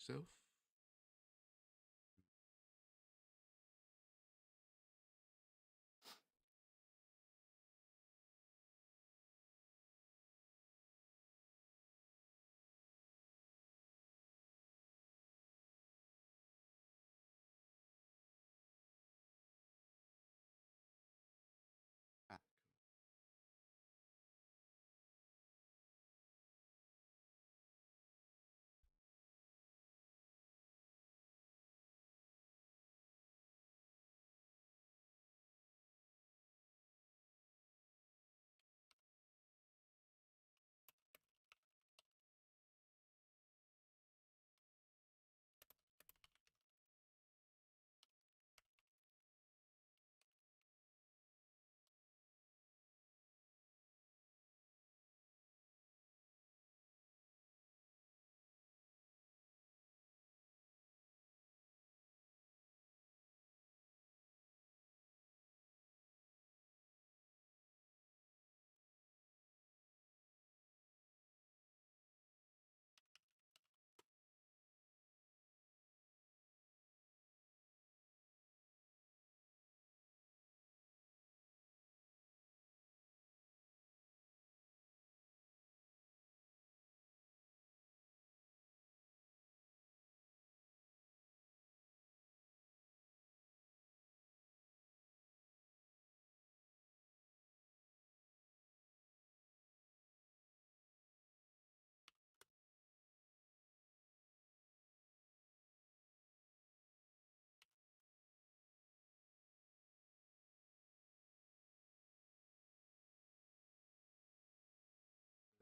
yourself. Ah,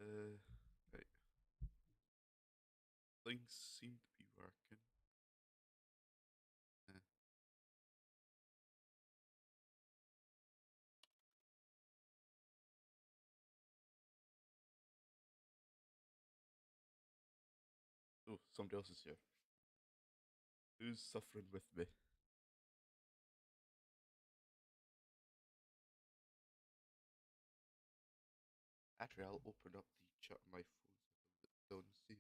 uh, right. Things seem to be working. Uh, oh, somebody else is here. Who's suffering with me? Actually, I'll open up the chat on my phone so I can look down and see it.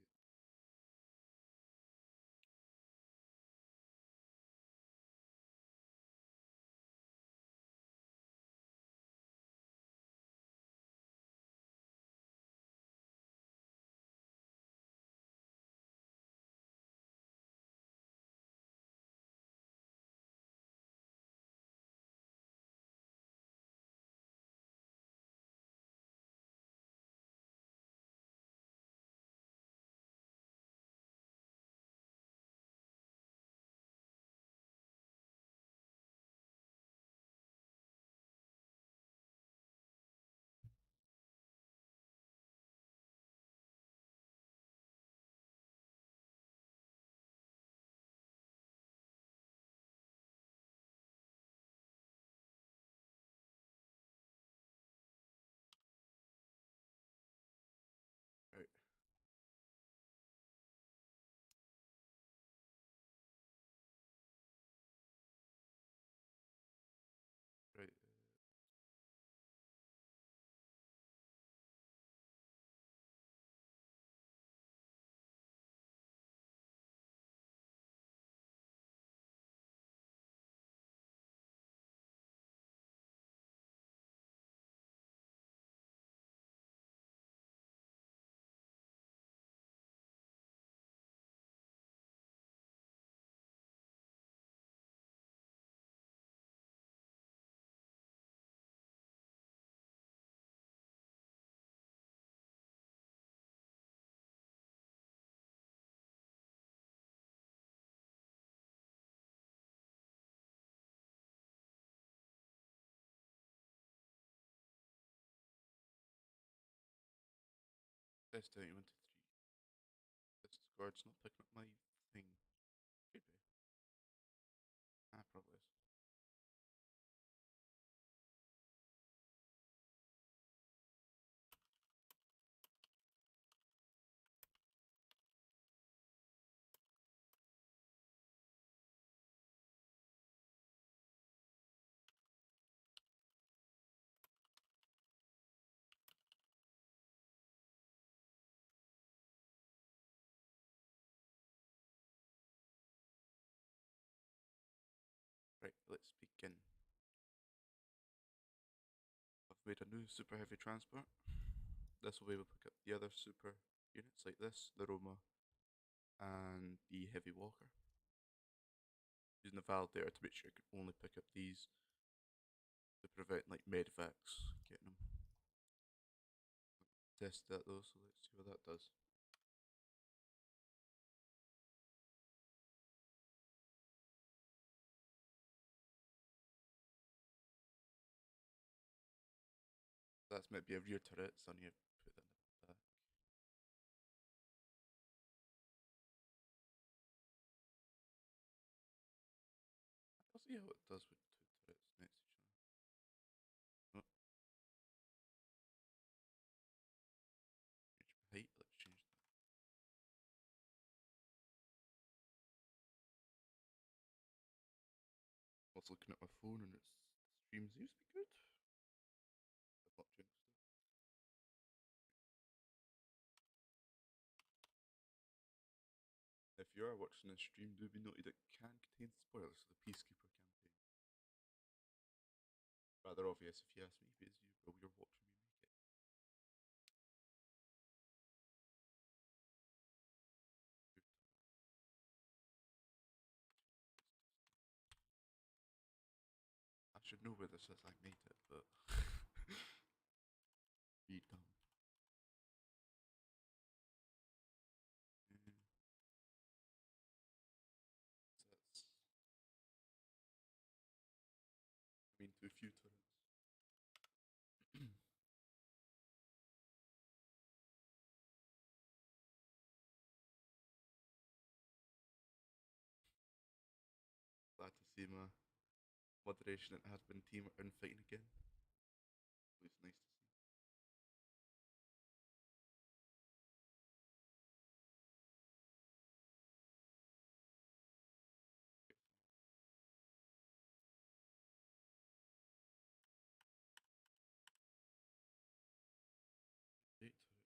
Right, right. Test out 1, 2, 3. This card's not picking up my thing. Could be. Ah, probably is. let's begin. I've made a new super heavy transport. This will be able to pick up the other super units like this, the Roma, and the heavy walker. Using the validator to make sure I can only pick up these to prevent like medvacs getting them. Test that though, so let's see what that does. That's maybe a rear turret, so I need to put that in the back. I'll see how it does with two turrets next to each other. Oh, change my height, let's change that. I was looking at my phone and the stream seems to be good. I've not jinxed it. If you are watching this stream, do be noted it can contain spoilers for the Peacekeeper campaign. Rather obvious if you ask me, because you're watching me make it. I should know where this is, I made it, but be dumb. Mm, so that's, I mean, too few turrets. Glad to see my moderation and admin team are infighting again. Always nice to see. Great turret.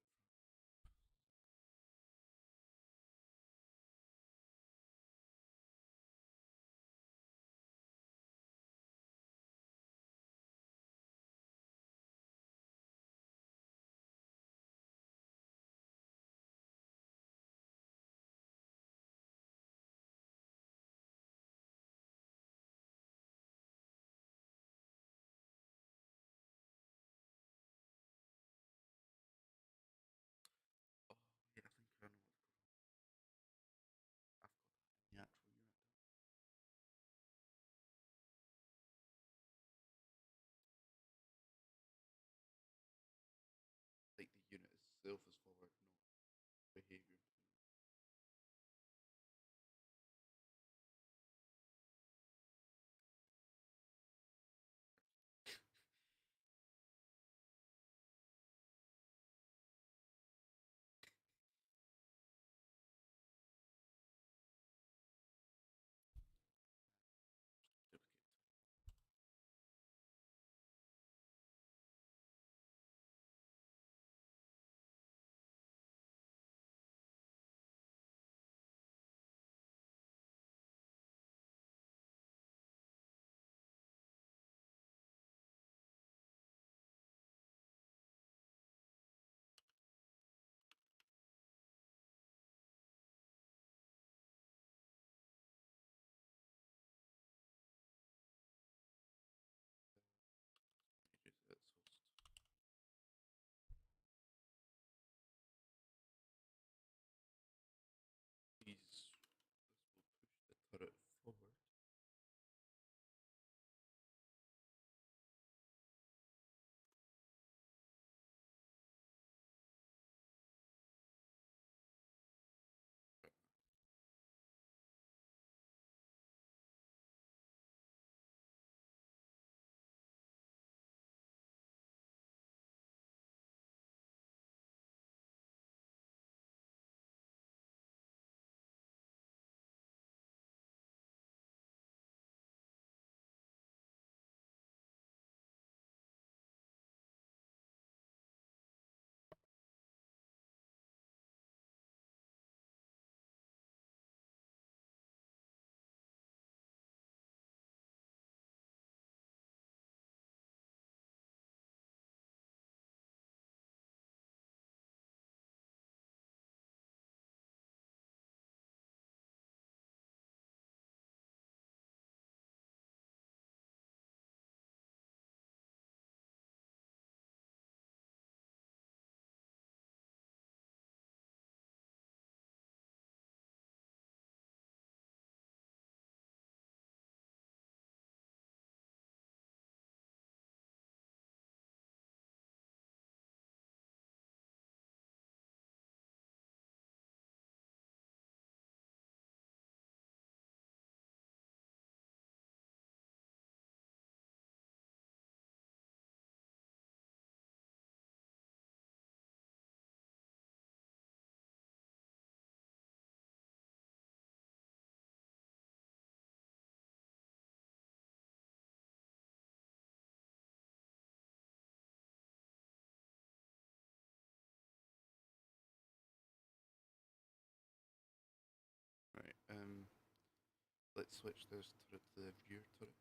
let's switch this turret to the rear turret.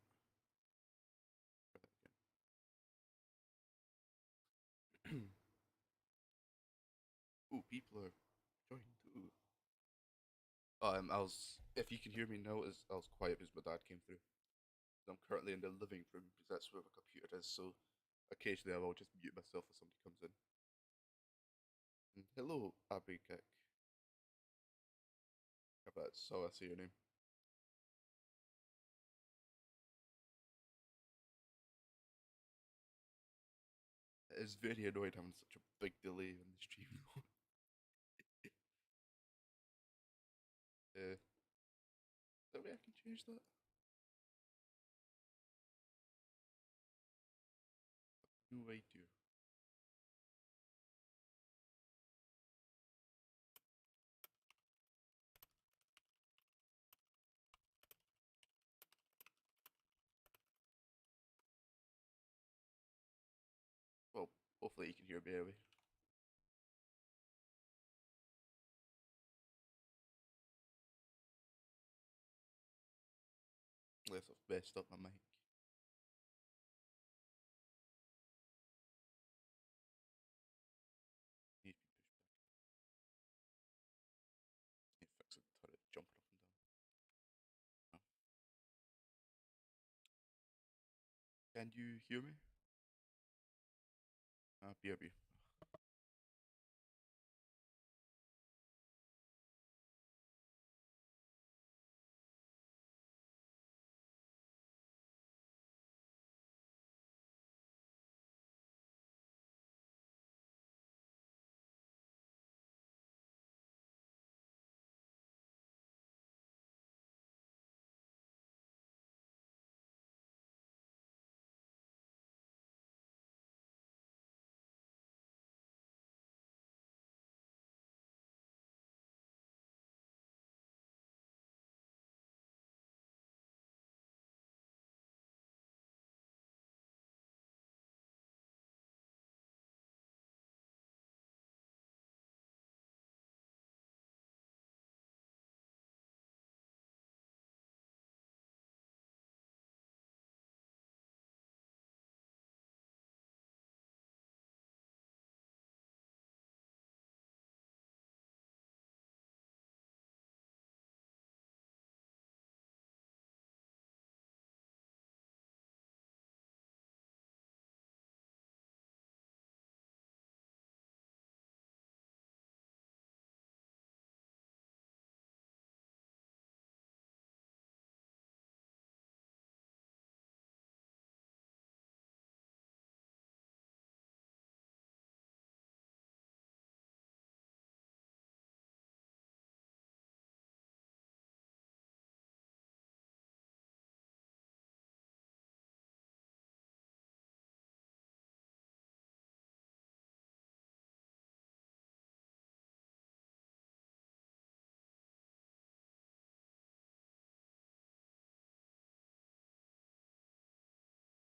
Try that again. Ooh, people are joining too. I was. If you can hear me now, I was quiet because my dad came through. I'm currently in the living room because that's where my computer is. So occasionally I will just mute myself if somebody comes in. And hello, Abby Kick. If that's how I say your name. It's very annoying having such a big delay on the stream. Is there a way I can change that? No idea. Well, hopefully you can hear me anyway. Unless I've messed up my mic. Need to be pushed back. Need to fix the turret jumping up and down. Oh. Can you hear me? BRB.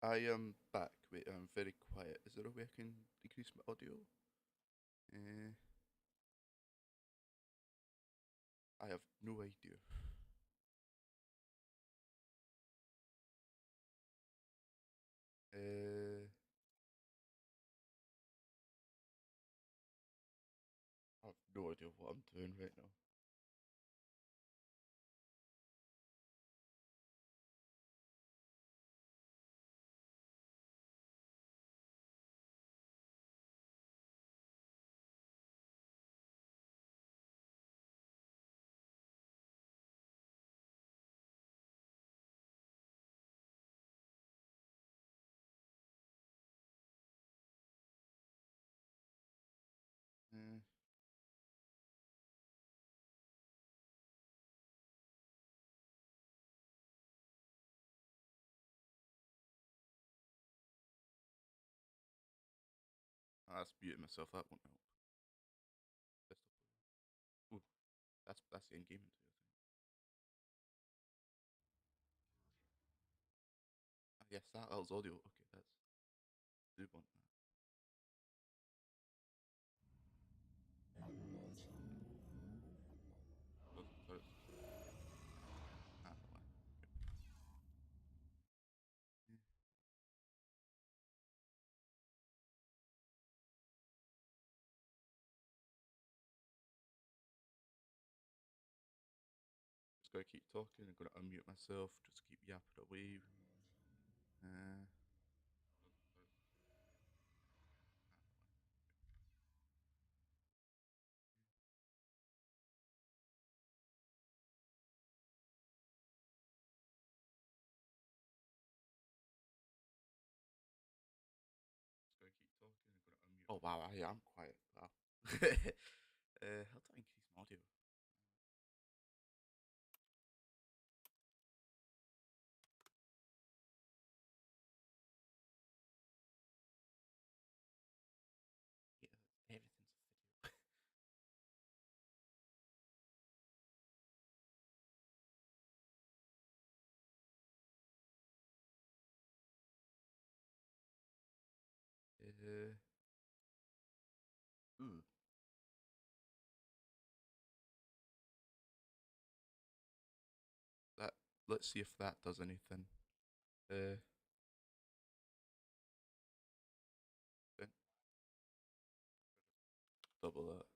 I am back. Wait, I'm very quiet. Is there a way I can decrease my audio? Uh, I have no idea. Uh, I have no idea what I'm doing right now. Uh, I just muted myself. That won't help. Ooh, that's the end game into it, I think. Yes, that was audio. Okay, that's do want that. Those turrets. Ah, no way. gonna keep talking. I'm gonna unmute myself. Just keep yapping away. Uh, oh wow, I am quiet. Wow. How do I increase my audio? Yeah, everything's a video. Ooh. That. Let's see if that does anything. Uh, then double that.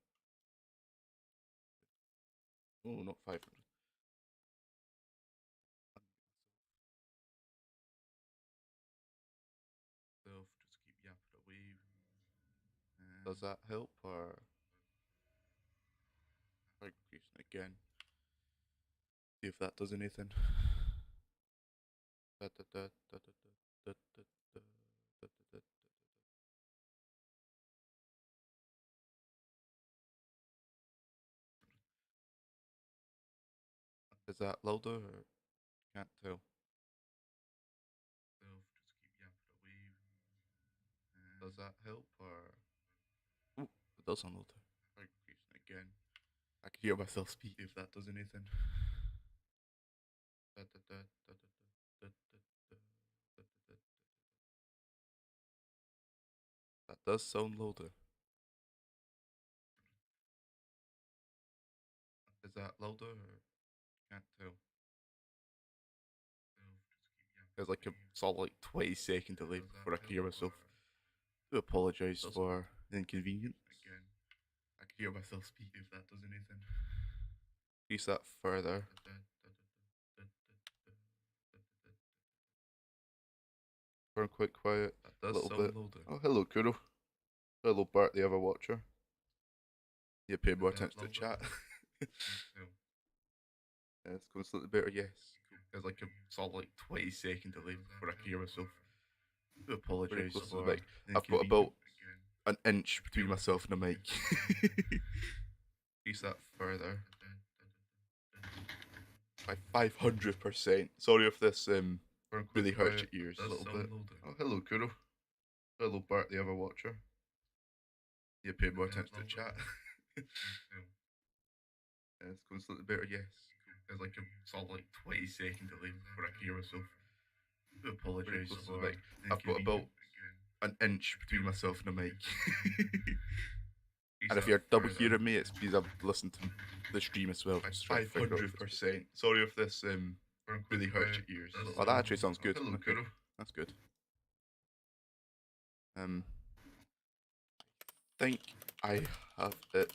Oh, not 500. Just keep yapping away. Does that help or increasing again? See if that does anything. Da, da, da, da, da, da, da, da, da, da, da, da. Is that louder or can't tell? Just keep yapping away. Does that help or? Ooh, it does sound louder. Increasing again. I can hear myself speak. See if that does anything. Da, da, da, da, da, da, da, da, da, da, da. That does sound louder. Is that louder or can't tell? There's like a solid 20-second delay before I can hear myself. I do apologise for the inconvenience. I can hear myself speak if that does anything. Increase that further. Turn quite quiet. That does a little bit. Louder. Oh, hello, Kuro. Hello, Bart, the other watcher. You pay more attention to the chat. Yeah, it's going slightly better, yes. There's like a solid 20-second delay before I can hear myself. I do apologise for the mic. I've got about an inch between myself and the mic. Increase that further. By 500%. Sorry if this really hurts your ears a little bit. Oh, hello, Kuro. Hello, Bart, the other watcher. You pay more attention to the chat. Yeah, it's going slightly better, yes. There's like a solid 20-second delay before I can hear myself. I do apologise for the mic. I've got about an inch between myself and the mic. And if you're double hearing me, it's because I've listened to the stream as well. 500%. Sorry if this really hurts your ears. Oh, that actually sounds good. Okay. That's good. Think I have it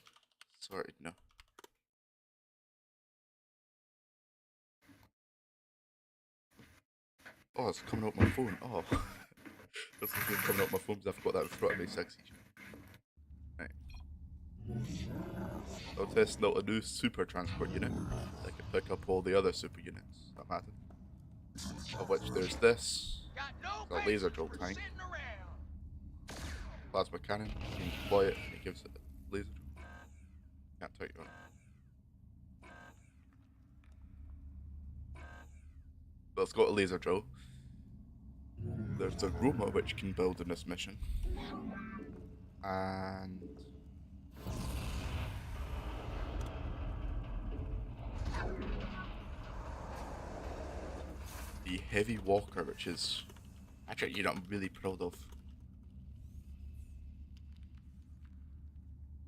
sorted now. Oh, it's coming out my phone. Oh, it's coming out my phone because I've got that in front of me, sexy. Right. I'll test out a new super transport unit that can pick up all the other super units that matter. Of which there's this, a laser drill tank, plasma cannon. You can deploy it and it gives it a laser drill. Can't tell you on it. But it's got a laser drill. There's a Roma which can build in this mission. And the heavy walker, which is actually a unit I'm really proud of.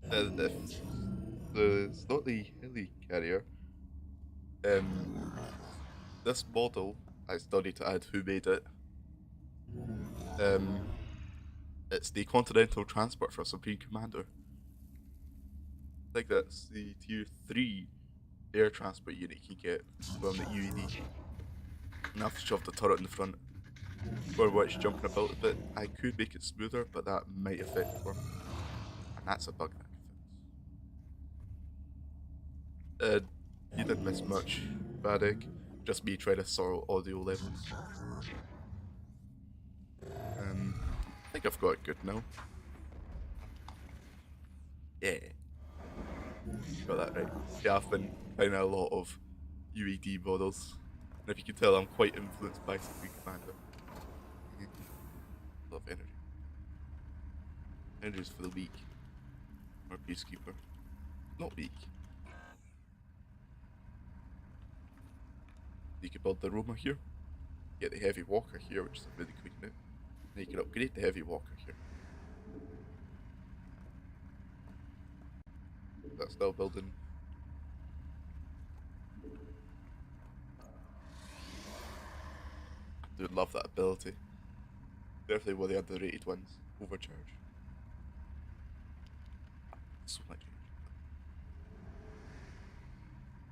It's not the heli carrier. This model, I still need to add who made it. It's the Continental Transport for Supreme Commander. I think that's the tier 3 air transport unit you can get from the UED. And I've shoved the turret in the front. Or watch jumping about a bit. I could make it smoother, but that might affect performance. And that's a bug that I can fix. You didn't miss much, Bad Egg. Just me trying to sort audio levels. I think I've got it good now. Yeah. Got that right. Yeah, I've been playing a lot of UED models. And if you can tell, I'm quite influenced by Supreme Commander. Love energy. Energy is for the weak. Or Peacekeeper. Not weak. You can build the Roma here. Get the Heavy Walker here, which is a really quick unit. And you can upgrade the Heavy Walker here. That's still building. I do love that ability. Definitely one of the underrated ones. Overcharge. So much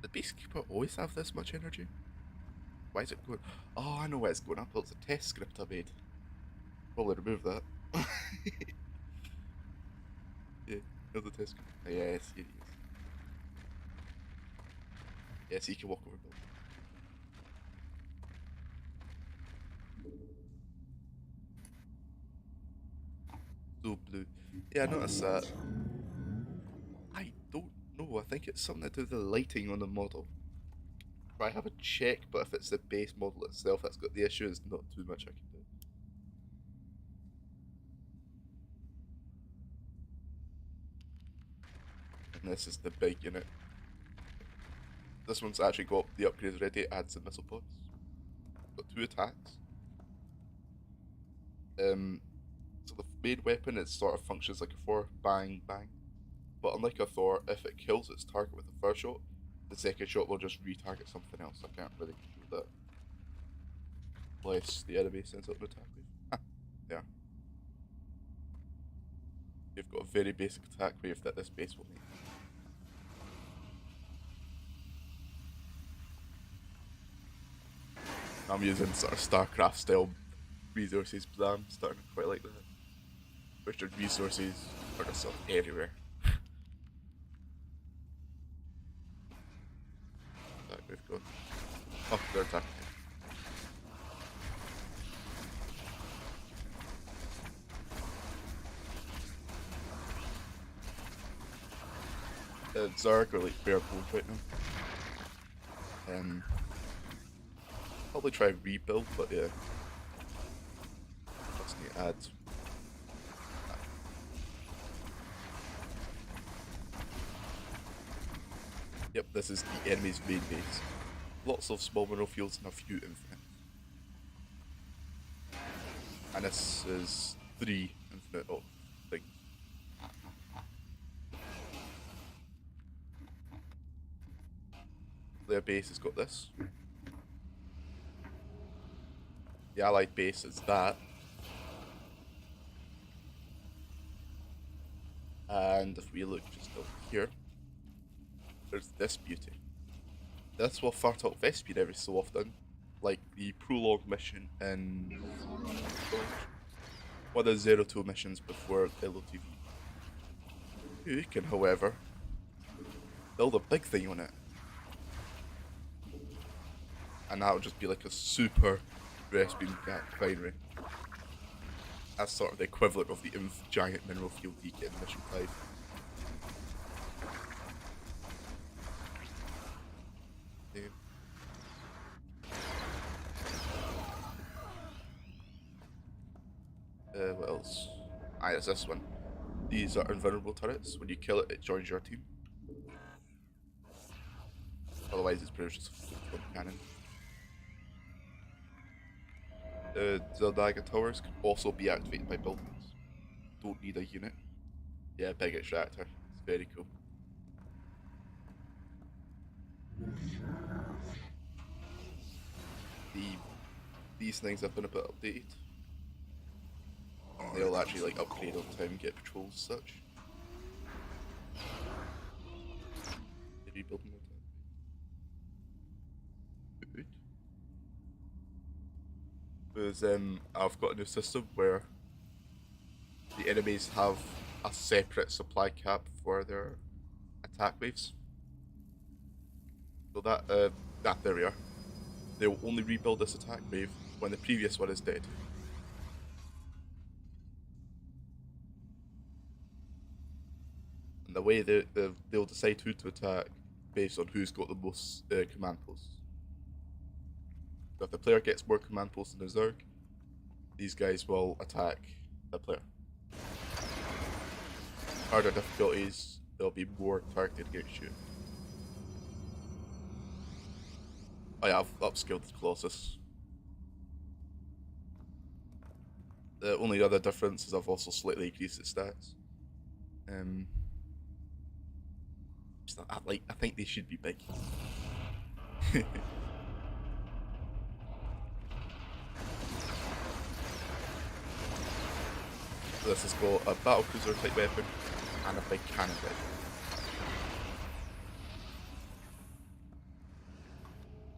energy. Did Peacekeeper always have this much energy? Why is it going? Oh, I know why it's going up. It's a test script I made. Probably remove that. Yeah, here's the test script. Yes, here he is. Yes, he can walk over building. So blue. Yeah, I noticed that. I don't know. I think it's something to do with the lighting on the model. I have a check, but if it's the base model itself that's got the issue, it's not too much I can do. And this is the big unit. This one's actually got the upgrades ready. It adds the missile pods. Got 2 attacks. So the main weapon it sort of functions like a Thor, bang bang. But unlike a Thor, if it kills its target with the first shot, the second shot will just retarget something else. I can't really control that. Unless the enemy sends out an attack wave. Ah, yeah. You've got a very basic attack wave that this base will make. I'm using sort of Starcraft style resources, but I'm starting to quite like that. Western resources are just sort of everywhere. Attack wave gone. Oh, they're attacking. Zarg are like bare bones right now. Probably try rebuild, but yeah. Just need to add. Yep, this is the enemy's main base. Lots of small mineral fields and a few infinite. And this is 3 infinite things. Their base has got this. The allied base is that. And if we look just over here, there's this beauty. This will fart out Vespene every so often, like the prologue mission in one of the 02 missions before LOTV. You can, however, build a big thing on it. And that'll just be like a super Vespene binary. That's sort of the equivalent of the giant mineral field you get in Mission 5. What else? Ah, it's this one. These are invulnerable turrets. When you kill it, it joins your team. Otherwise, it's pretty much just a float cannon. Zeldaga towers can also be activated by buildings. Don't need a unit. Yeah, big extractor. It's very cool. These things have been a bit updated. They'll actually like upgrade over time and get patrols and such. They rebuild more time. is I've got a new system where the enemies have a separate supply cap for their attack waves. So that there we are. They will only rebuild this attack wave when the previous one is dead. And the way they'll decide who to attack based on who's got the most command posts. So if the player gets more command posts than the Zerg, these guys will attack the player. Harder difficulties, they'll be more targeted against you. Oh yeah, I've upskilled the Colossus. The only other difference is I've also slightly increased its stats. Um, I think they should be big. So this has got a battlecruiser type weapon and a big cannon gun.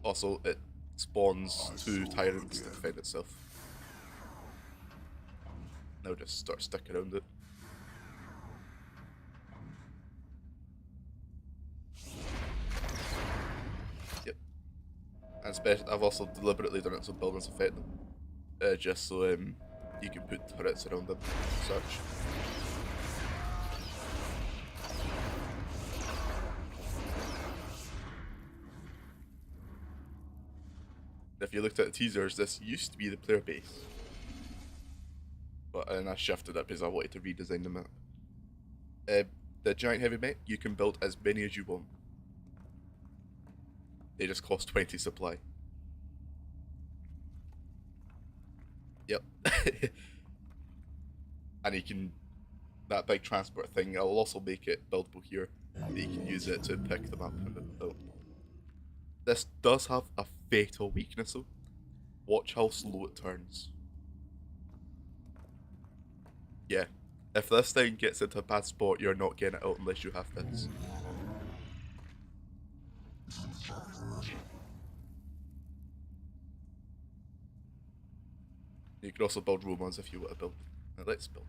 Also, it spawns two tyrants to defend itself. Now just start sticking around it. Yep. And especially, I've also deliberately done it so buildings affect them. Just so you can put turrets around them and such. If you looked at the teasers, this used to be the player base. But I shifted it because I wanted to redesign the map. The giant heavy mech, you can build as many as you want. They just cost 20 supply. Yep. And you can, that big transport thing, I'll also make it buildable here. That you can use it to pick them up and build. This does have a fatal weakness though. Watch how slow it turns. Yeah. If this thing gets into a bad spot, you're not getting it out unless you have this. You can also build Romans if you want to build. Now let's build.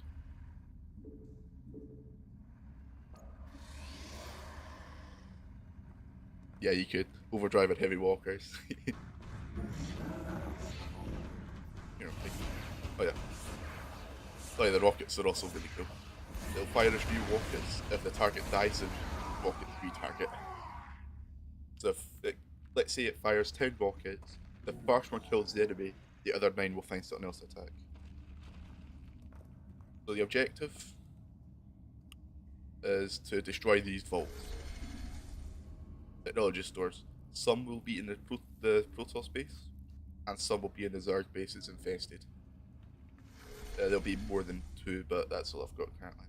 Yeah, you could. Overdrive at heavy walkers. Oh yeah. Oh yeah, the rockets are also really cool. They'll fire as few rockets. If the target dies, then rocket retarget. So if it, let's say it fires 10 rockets, the first one kills the enemy, the other 9 will find something else to attack. So the objective is to destroy these vaults. Technology stores. Some will be in the Protoss base, and some will be in the Zerg bases infested. There'll be more than 2, but that's all I've got currently.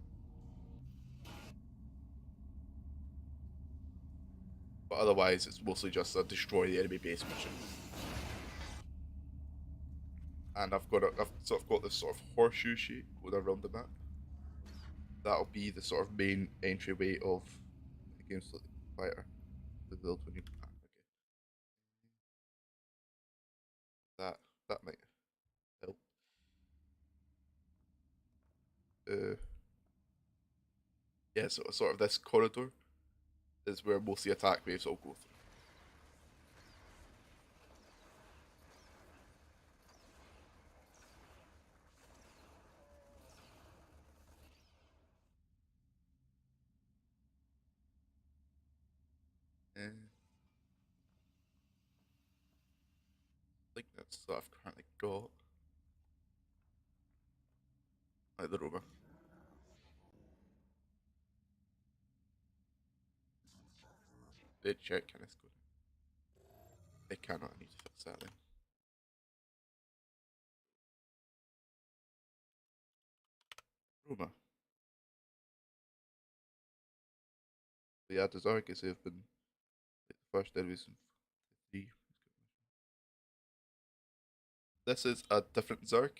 But otherwise, it's mostly just a destroy the enemy base mission. And I've sort of got this sort of horseshoe shape going around the map. That'll be the sort of main entryway of the game's slightly quieter. The build when you okay. That that might help. Uh, yeah, so sort of this corridor is where most of the attack waves will go through. I think that's what I've currently got. Like the rover. They check can I score? They cannot. I need to fix that then. Roma. The Adazargas have been like, the first enemies in 3. This is a different Zerg.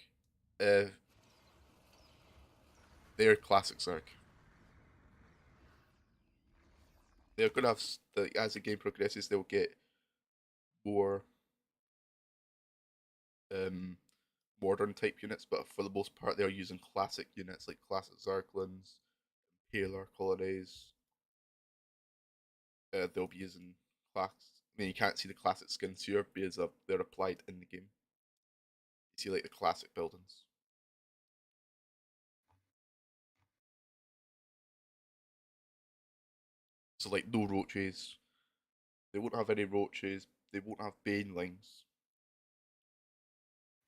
Uh, they're classic Zerg. They're gonna have as the game progresses, they'll get more. Um, modern type units, but for the most part, they're using classic units like classic Zerglings, Paler colonies. They'll be using class. I mean, you can't see the classic skins here because they're applied in the game. You see like the classic buildings. So like no roaches. They won't have any roaches. They won't have banelings.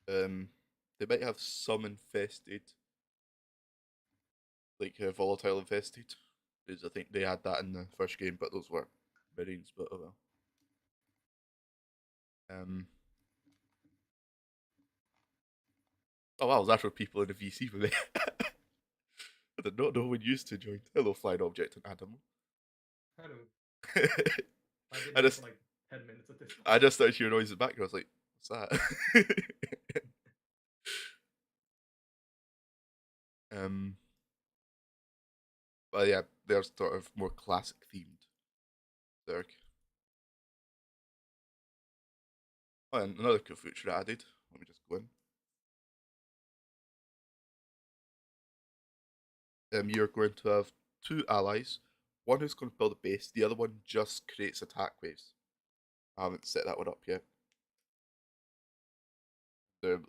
They might have some infested, like volatile infested, because I think they had that in the first game, but those were marines. But oh well. Um. Oh wow, that's for people in the VC for me. I did not know when you used to join. Hello, flying object and Adam. Hello. I've been I here for just like 10 minutes at this I point. just started hearing noise in the background. I was like, what's that? um, but yeah, they're sort of more classic themed. Derek. Oh, and another cool feature added. Let me just go in. You're going to have two allies. One who's going to build a base. The other one just creates attack waves. I haven't set that one up yet.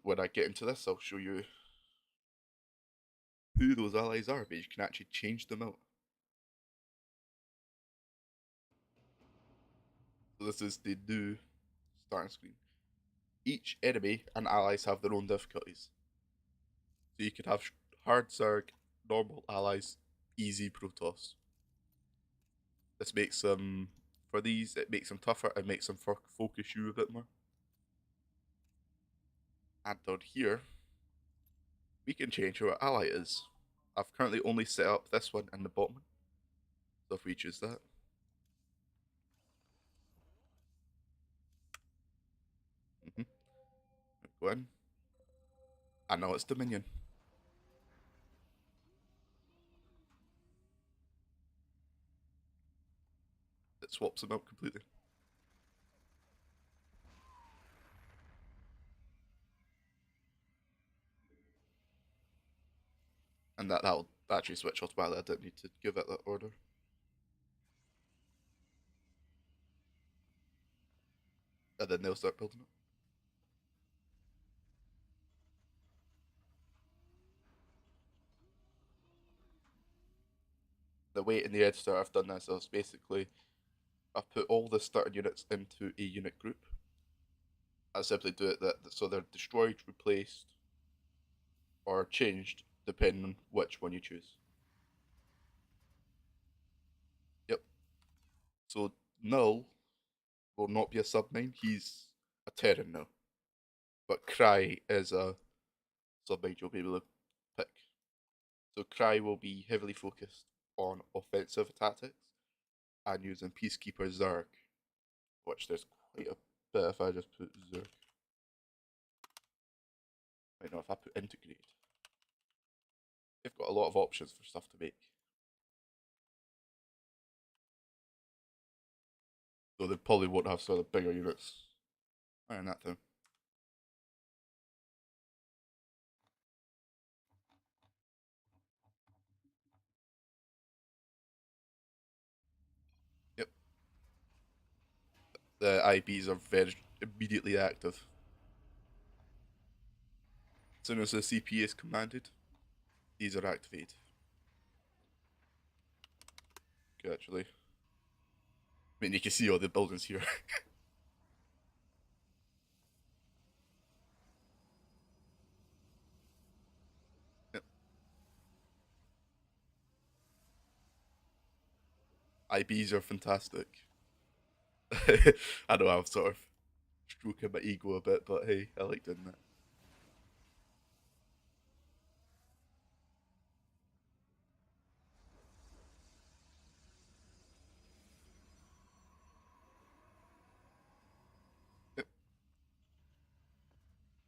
When I get into this, I'll show you who those allies are, but you can actually change them out. So this is the new starting screen. Each enemy and allies have their own difficulties. So you could have hard Zerg, normal allies, easy Protoss. This makes them, for these, it makes them tougher and makes them focus you a bit more. And down here, we can change who our ally is. I've currently only set up this one and the bottom one. So if we choose that, go in. And now it's Dominion. It swaps them out completely. And that'll actually switch automatically. I didn't need to give it that order. And then they'll start building it. The way in the editor I've done this is basically I've put all the starting units into a unit group. I simply do it that so they're destroyed, replaced, or changed depending on which one you choose. Yep. So Null will not be a sub main. He's a Terran now, but Cry is a sub main you'll be able to pick. So Cry will be heavily focused on offensive tactics and using Peacekeeper Zerg, which there's quite a bit if I just put Zerg. Wait, no, if I put integrate, they've got a lot of options for stuff to make. So they probably won't have sort of bigger units. And that thing. Yep. The IBs are very immediately active. As soon as the CP is commanded, these are activated. Okay, actually. I mean, you can see all the buildings here. Yep. IBs are fantastic. I know I'm sort of stroking my ego a bit, but hey, I like doing that. Yep.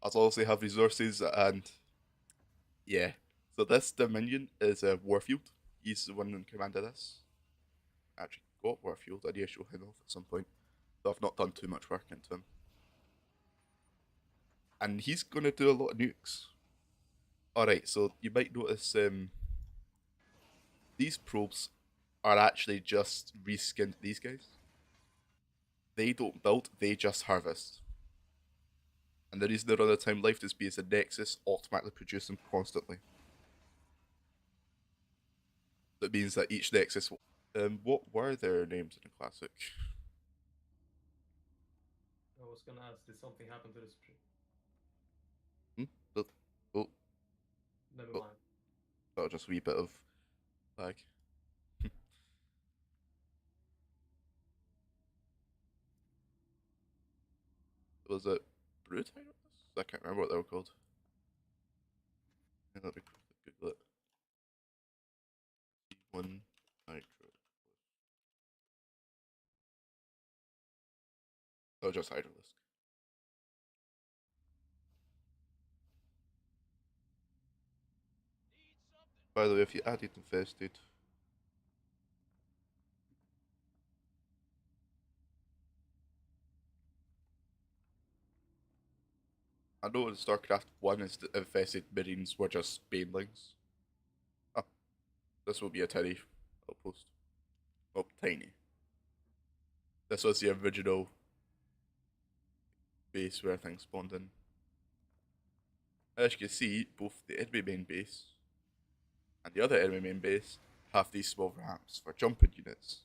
As long as they have resources and yeah. So this Dominion is a Warfield. He's the one in command of this. Actually got Warfield. I need to show him off at some point. Though I've not done too much work into him. and he's gonna do a lot of nukes. All right, so you might notice these probes are actually just reskinned these guys. They don't build; they just harvest. And the reason they're on a time life is because the Nexus automatically produce them constantly. That means that each Nexus. What were their names in the classic? I was gonna ask, did something happen to this? Hmm? Oh, oh, Never oh, mind. oh, just a wee bit of lag. Was it Brood? I can't remember what they were called. Let me quickly Google it. One Hydro. Oh, just Hydralisk. By the way, if you added Infested, I know in StarCraft 1 is the Infested Marines were just banelings. Ah, this will be a tiny outpost. Oh, tiny. This was the original base where things spawned in. As you can see, both the enemy main base and the other enemy main base have these small ramps for jumping units.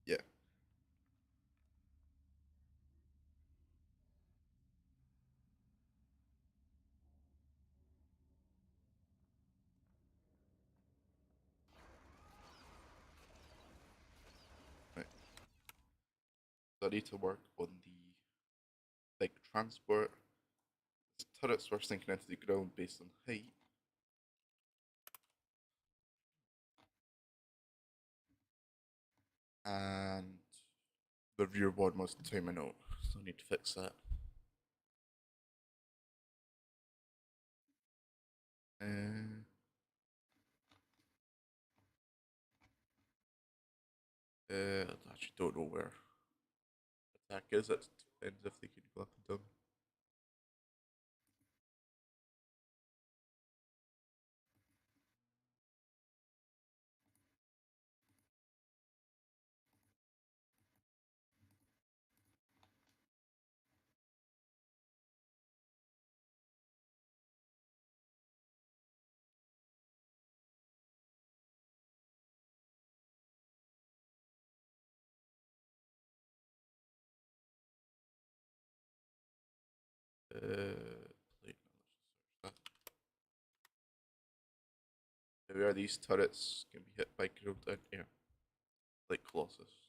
Yeah. Right. So I need to work on the like transport. Turrets were sinking into the ground based on height. And the rear one was timing out, so I need to fix that. Uh, I actually don't know where attack is. It depends if they can go up and down. Wait, no, where these turrets can be hit by ground and air, like Colossus.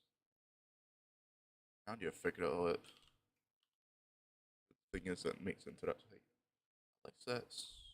And you figure it all out. The thing is, that makes interrupt height. Like this.